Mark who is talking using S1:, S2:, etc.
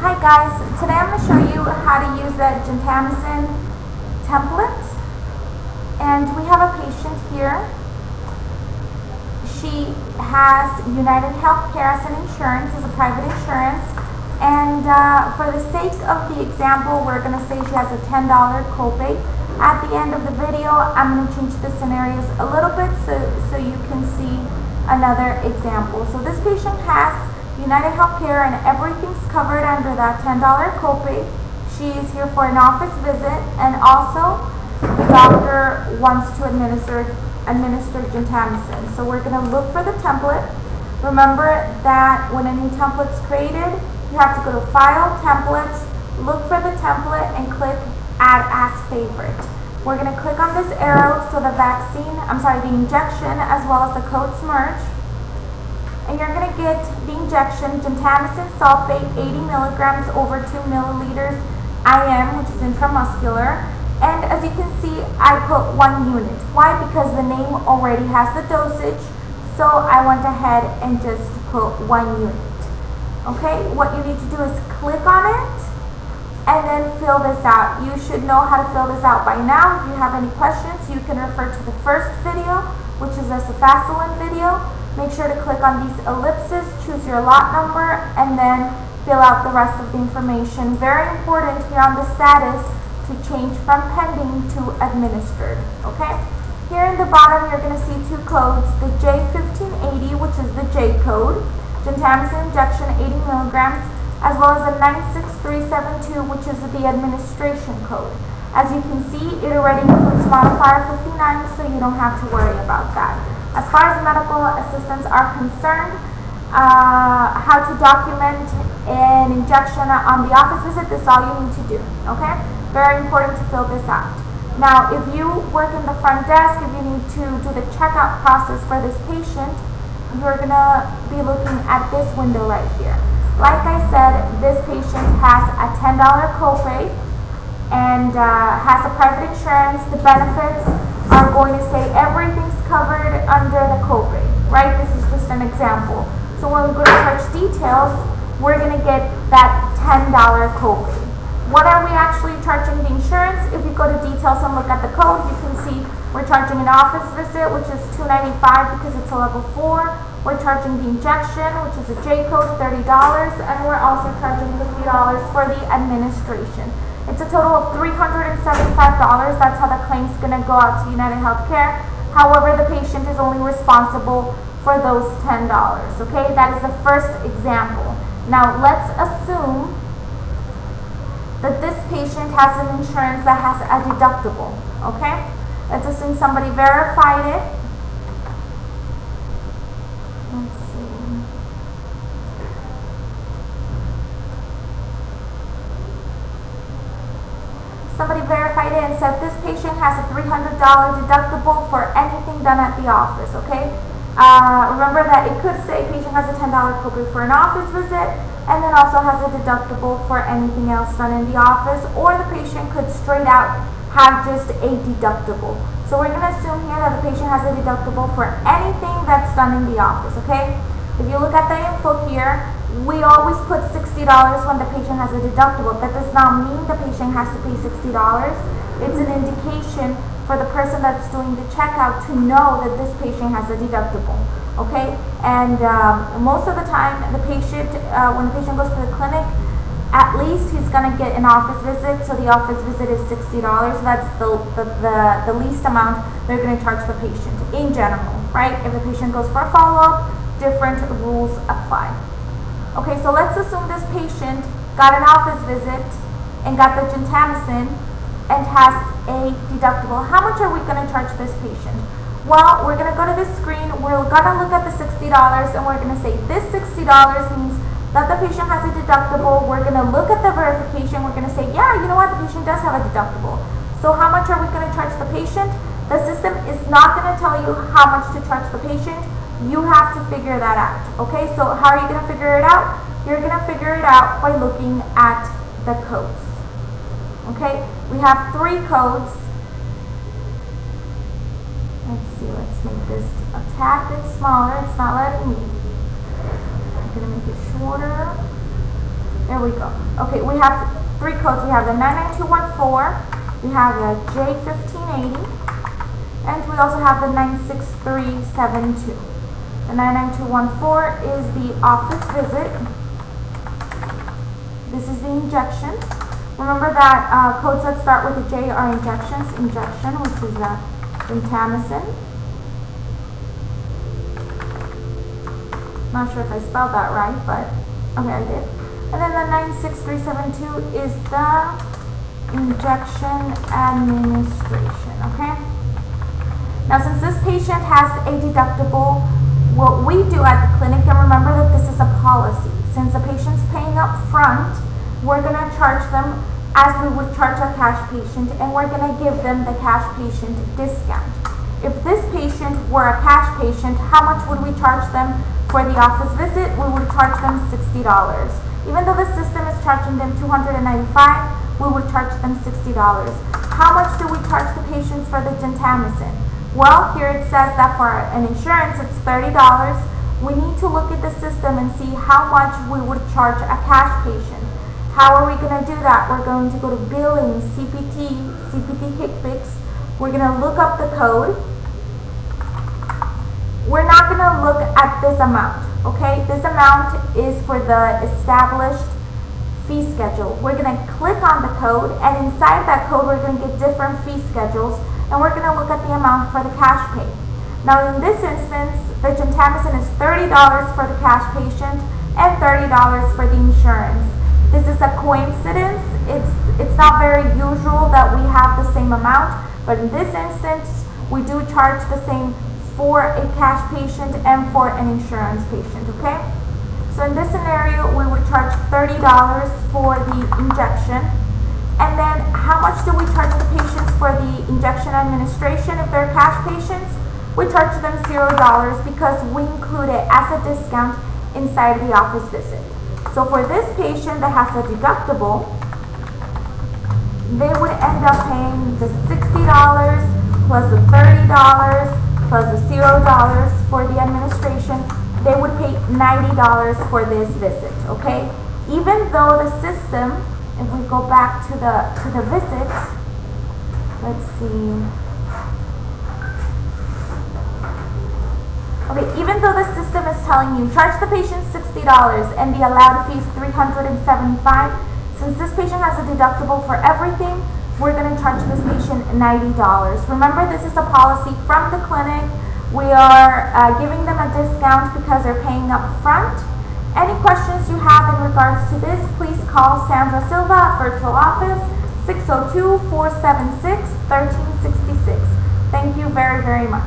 S1: Hi guys, today I'm going to show you how to use the Gentamicin template. And we have a patient here. She has United Healthcare as an insurance, as a private insurance. And for the sake of the example, we're going to say she has a $10 copay. At the end of the video, I'm going to change the scenarios a little bit so you can see another example. So this patient has United Healthcare and everything's covered under that $10 copay. She is here for an office visit, and also the doctor wants to administer Gentamicin. So we're going to look for the template. Remember that when a new template's created, you have to go to File, Templates, look for the template, and click Add as Favorite. We're going to click on this arrow so the injection as well as the codes merge. And you're going to get the injection, Gentamicin sulfate, 80 milligrams over 2 milliliters IM, which is intramuscular. And as you can see, I put 1 unit. Why? Because the name already has the dosage. So I went ahead and just put 1 unit. Okay, what you need to do is click on it and then fill this out. You should know how to fill this out by now. If you have any questions, you can refer to the first video, which is a cefacilin video. Make sure to click on these ellipses, choose your lot number, and then fill out the rest of the information. Very important here on the status to change from pending to administered. Okay? Here in the bottom, you're going to see 2 codes, the J1580, which is the J code, Gentamicin injection 80 milligrams, as well as the 96372, which is the administration code. As you can see, it already includes modifier 59, so you don't have to worry about that. As far as medical assistants are concerned, how to document an injection on the office visit, this is all you need to do, okay? Very important to fill this out. Now, if you work in the front desk, if you need to do the checkout process for this patient, you're gonna be looking at this window right here. Like I said, this patient has a $10 copay and has a private insurance. The benefits are going to say everything's covered under the copay, right? This is just an example. So when we go to search details, we're going to get that $10 copay. What are we actually charging the insurance? If you go to details and look at the code, you can see we're charging an office visit, which is $295 because it's a level 4. We're charging the injection, which is a J code, $30, and we're also charging $50 for the administration. It's a total of $375. That's how the claim's going to go out to United Healthcare. However, the patient is only responsible for those $10. Okay, that is the first example. Now, let's assume that this patient has an insurance that has a deductible. Okay, let's assume somebody verified it. Let's see. Somebody verified it and said this patient has a $300 deductible for anything done at the office, okay? Remember that it could say patient has a $10 copay for an office visit and then also has a deductible for anything else done in the office, or the patient could straight out have just a deductible. So we're going to assume here that the patient has a deductible for anything that's done in the office, okay? If you look at the info here, we always put $60 when the patient has a deductible. That does not mean the patient has to pay $60. It's an indication for the person that's doing the checkout to know that this patient has a deductible, okay? And most of the time, the patient, when the patient goes to the clinic, at least he's going to get an office visit. So the office visit is $60. That's the least amount they're going to charge the patient in general, right? If the patient goes for a follow-up, different rules apply. Okay, so let's assume this patient got an office visit and got the Gentamicin and has a deductible. How much are we going to charge this patient? Well, we're going to go to this screen, we're going to look at the $60, and we're going to say this $60 means that the patient has a deductible. We're going to look at the verification, we're going to say, yeah, you know what, the patient does have a deductible. So how much are we going to charge the patient? The system is not going to tell you how much to charge the patient. You have to figure that out, okay? So how are you going to figure it out? You're going to figure it out by looking at the codes, okay? We have 3 codes. Let's see, let's make this a tad bit smaller. It's not letting me. I'm going to make it shorter. There we go. Okay, we have 3 codes. We have the 99214, we have the J1580, and we also have the 96372. The 99214 is the office visit. This is the injection. Remember that codes that start with a J are injections. Injection, which is the Gentamicin. Not sure if I spelled that right, but okay, I did. And then the 96372 is the injection administration, okay? Now, since this patient has a deductible, what we do at the clinic, and remember that this is a policy, since the patient's paying up front, we're going to charge them as we would charge a cash patient, and we're going to give them the cash patient discount. If this patient were a cash patient, how much would we charge them for the office visit? We would charge them $60. Even though the system is charging them $295, we would charge them $60. How much do we charge the patients for the Gentamicin? Well, here it says that for an insurance, it's $30. We need to look at the system and see how much we would charge a cash patient. How are we going to do that? We're going to go to billing, CPT HCPCS. We're going to look up the code. We're not going to look at this amount, okay? This amount is for the established fee schedule. We're going to click on the code, and inside that code, we're going to get different fee schedules, and we're going to look at the amount for the cash pay. Now, in this instance, the Gentamicin is $30 for the cash patient and $30 for the insurance. This is a coincidence. It's not very usual that we have the same amount, but in this instance, we do charge the same for a cash patient and for an insurance patient, okay? So in this scenario, we would charge $30 for the injection. And then how much do we charge the patients for the injection administration if they're cash patients? We charge them $0 because we include it as a discount inside the office visit. So for this patient that has a deductible, they would end up paying the $60 plus the $30 plus the $0 for the administration. They would pay $90 for this visit, okay? Even though the system, if we go back to the visit, let's see. Okay, even though the system is telling you charge the patient $60 and the allowed fee is $375, since this patient has a deductible for everything, we're going to charge this patient $90. Remember, this is a policy from the clinic. We are giving them a discount because they're paying up front. Any questions you have in regards to this, please call Sandra Silva at Virtual Office 602-476-1366. Thank you very, very much.